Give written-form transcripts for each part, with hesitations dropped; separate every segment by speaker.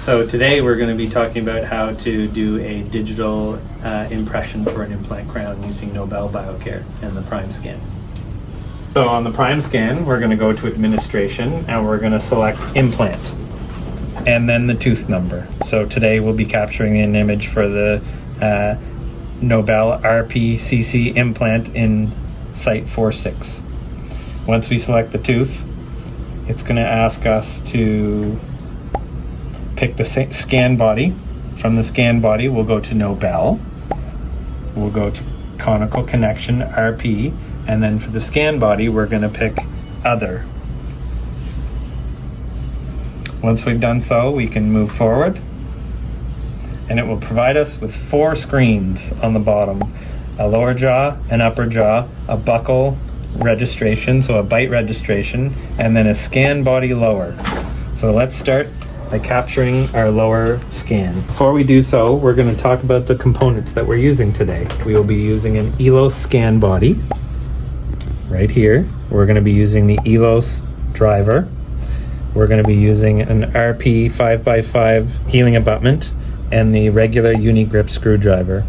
Speaker 1: So today we're going to be talking about how to do a digital impression for an implant crown using Nobel Biocare and the Prime Scan. So on the Prime Scan, we're going to go to administration and we're going to select implant and then the tooth number. So today we'll be capturing an image for the Nobel RPCC implant in site 46. Once we select the tooth, it's going to ask us to pick the scan body. From the scan body, we'll go to Nobel. We'll go to conical connection, RP, and then for the scan body, we're going to pick other. Once we've done so, we can move forward, and it will provide us with 4 screens on the bottom: a lower jaw, an upper jaw, a buccal registration, so a bite registration, and then a scan body lower. So let's start by capturing our lower scan. Before we do so, we're going to talk about the components that we're using today. We will be using an ELOS scan body right here. We're going to be using the ELOS driver. We're going to be using an RP 5x5 healing abutment and the regular uni-grip screwdriver.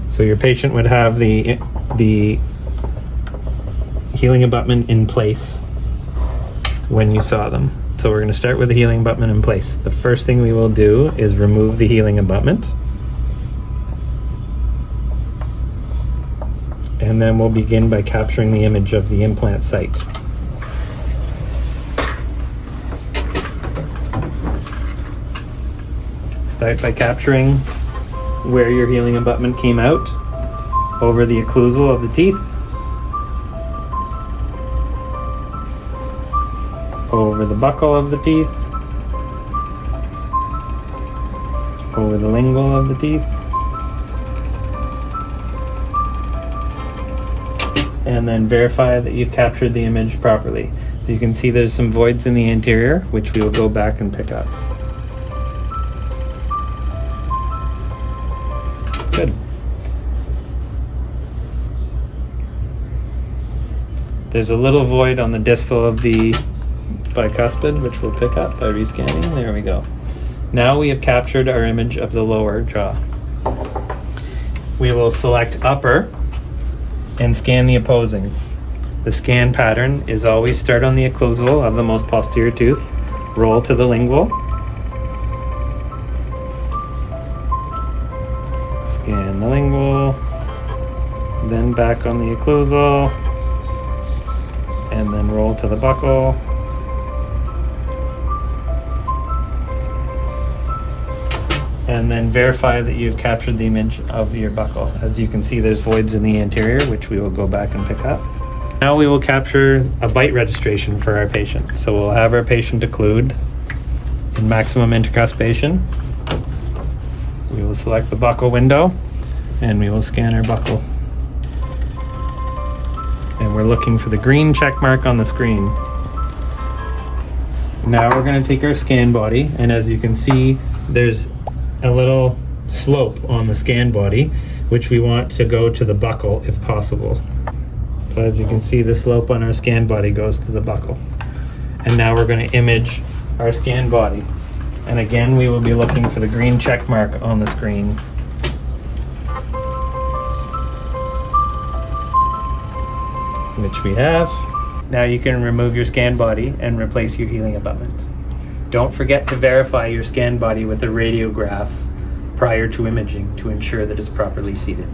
Speaker 1: So your patient would have the healing abutment in place when you saw them. So we're going to start with the healing abutment in place. The first thing we will do is remove the healing abutment. And then we'll begin by capturing the image of the implant site. Start by capturing where your healing abutment came out, over the occlusal of the teeth, over the buccal of the teeth, over the lingual of the teeth, and then verify that you've captured the image properly. So you can see there's some voids in the anterior, which we will go back and pick up. Good. There's a little void on the distal of the bicuspid, which we'll pick up by rescanning. There we go. Now we have captured our image of the lower jaw. We will select upper and scan the opposing. The scan pattern is always start on the occlusal of the most posterior tooth, roll to the lingual, scan the lingual, then back on the occlusal, and then roll to the buccal, and then verify that you've captured the image of your buccal. As you can see, there's voids in the anterior, which we will go back and pick up. Now we will capture a bite registration for our patient. So we'll have our patient occlude in maximum intercuspation. We will select the buccal window, and we will scan our buccal. And we're looking for the green check mark on the screen. Now we're going to take our scan body, and as you can see, there's a little slope on the scan body, which we want to go to the buccal if possible. So as you can see, the slope on our scan body goes to the buccal. And now we're going to image our scan body. And again, we will be looking for the green check mark on the screen. Which we have. Now you can remove your scan body and replace your healing abutment. Don't forget to verify your scan body with a radiograph prior to imaging to ensure that it's properly seated.